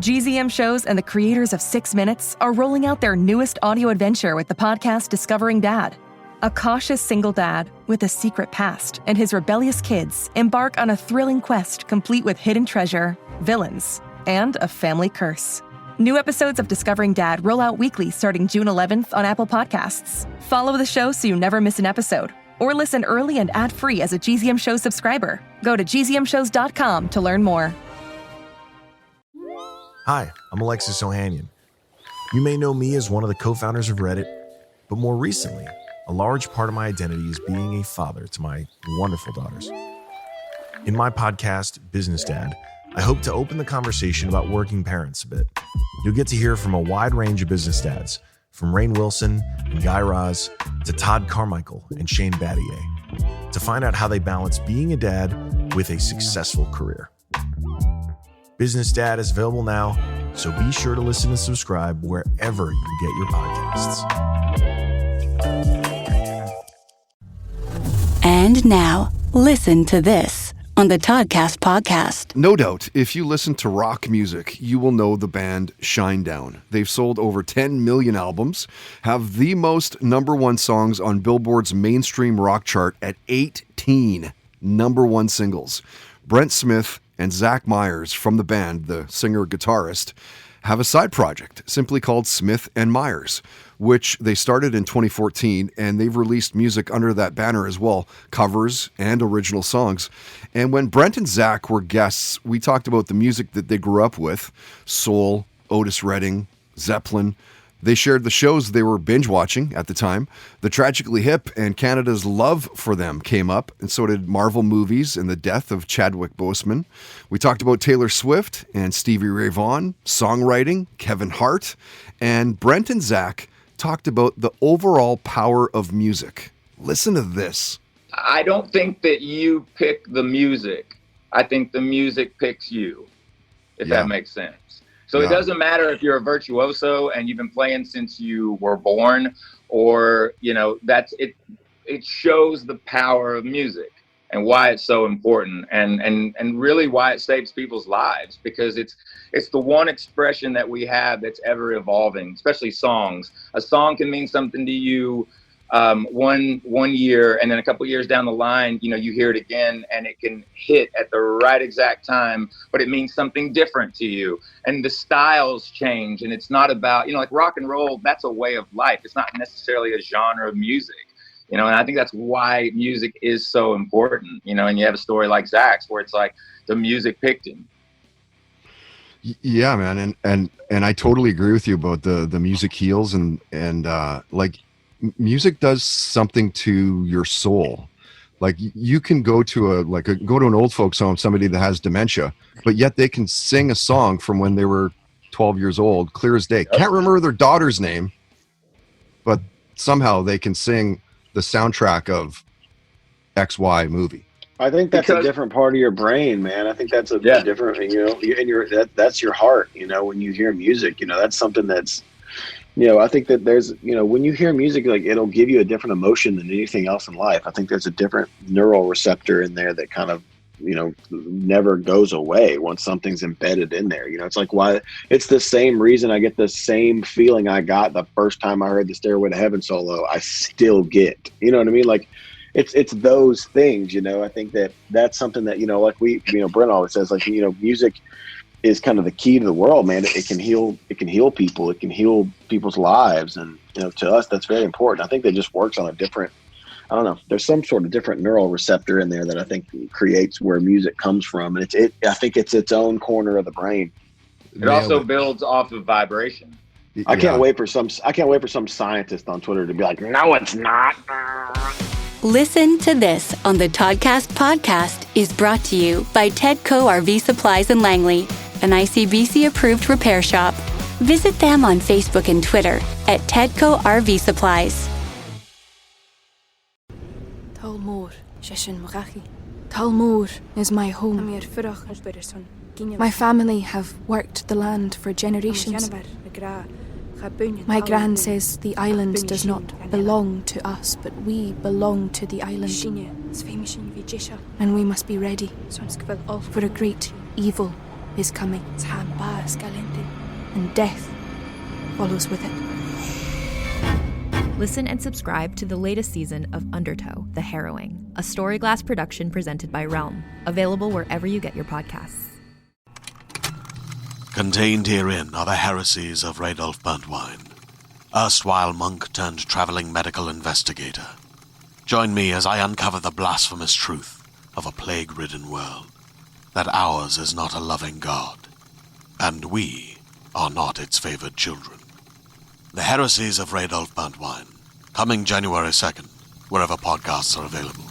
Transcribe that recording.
GZM Shows and the creators of 6 Minutes are rolling out their newest audio adventure with the podcast Discovering Dad. A cautious single dad with a secret past and his rebellious kids embark on a thrilling quest complete with hidden treasure, villains, and a family curse. New episodes of Discovering Dad roll out weekly starting June 11th on Apple Podcasts. Follow the show so you never miss an episode, or listen early and ad-free as a GZM Shows subscriber. Go to gzmshows.com to learn more. Hi, I'm Alexis Ohanian. You may know me as one of the co-founders of Reddit, but more recently, a large part of my identity is being a father to my wonderful daughters. In my podcast, Business Dad, I hope to open the conversation about working parents a bit. You'll get to hear from a wide range of business dads, from Rainn Wilson and Guy Raz to Todd Carmichael and Shane Battier, to find out how they balance being a dad with a successful career. Business Dad is available now, so be sure to listen and subscribe wherever you get your podcasts. And now, listen to this on the Toddcast podcast. No doubt, if you listen to rock music, you will know the band Shinedown. They've sold over 10 million albums, have the most number one songs on Billboard's mainstream rock chart at 18 number one singles. Brent Smith and Zach Myers from the band, the singer-guitarist, have a side project simply called Smith and Myers, which they started in 2014, and they've released music under that banner as well, covers and original songs. And when Brent and Zach were guests, we talked about the music that they grew up with, soul, Otis Redding, Zeppelin. They shared the shows they were binge watching at the time. The Tragically Hip and Canada's love for them came up, and so did Marvel movies and the death of Chadwick Boseman. We talked about Taylor Swift and Stevie Ray Vaughan, songwriting, Kevin Hart, and Brent and Zach talked about the overall power of music. Listen to this. I don't think that you pick the music. I think the music picks you, if that makes sense. So it doesn't matter if you're a virtuoso and you've been playing since you were born, or, you know, that's it. It shows the power of music and why it's so important, and really why it saves people's lives, because it's the one expression that we have that's ever evolving, especially songs. A song can mean something to you one year, and then a couple years down the line, you know, you hear it again and it can hit at the right exact time, but it means something different to you. And the styles change, and it's not about, you know, like rock and roll, that's a way of life. It's not necessarily a genre of music, you know, and I think that's why music is so important, you know. And you have a story like Zach's where it's like the music picked him. Yeah, man. And I totally agree with you about the music heals and like, music does something to your soul. Like, you can go to an old folks home, somebody that has dementia, but yet they can sing a song from when they were 12 years old, clear as day. Can't remember their daughter's name, but somehow they can sing the soundtrack of XY movie. I think that's a different part of your brain, man. I think that's a different, you know, that's your heart, you know, when you hear music, you know, that's something that's, you know, I think that there's, you know, when you hear music, like, it'll give you a different emotion than anything else in life. I think there's a different neural receptor in there that kind of, you know, never goes away once something's embedded in there. You know, it's like, why it's the same reason I get the same feeling I got the first time I heard the Stairway to Heaven solo, I still get, you know what I mean? Like, it's those things, you know. I think that's something that, you know, like Brent always says, like, you know, music is kind of the key to the world, man. It can heal people. It can heal people's lives. And, you know, to us, that's very important. I think that just works on a different, I don't know, there's some sort of different neural receptor in there that I think creates where music comes from. And I think it's its own corner of the brain. It also builds off of vibration. I can't wait for some scientist on Twitter to be like, no, it's not. Listen to this on the Toddcast podcast is brought to you by Tedco RV Supplies in Langley, an ICBC-approved repair shop. Visit them on Facebook and Twitter at Tedco RV Supplies. Talmor, Sheshin Murachi. Talmor is my home. My family have worked the land for generations. My gran says the island does not belong to us, but we belong to the island. And we must be ready for a great evil is coming, and death follows with it. Listen and subscribe to the latest season of Undertow, The Harrowing, a Storyglass production presented by Realm, available wherever you get your podcasts. Contained herein are the heresies of Radolf Burntwine, erstwhile monk turned traveling medical investigator. Join me as I uncover the blasphemous truth of a plague-ridden world, that ours is not a loving God, and we are not its favored children. The heresies of Radolf Burntwine, coming January 2nd, wherever podcasts are available.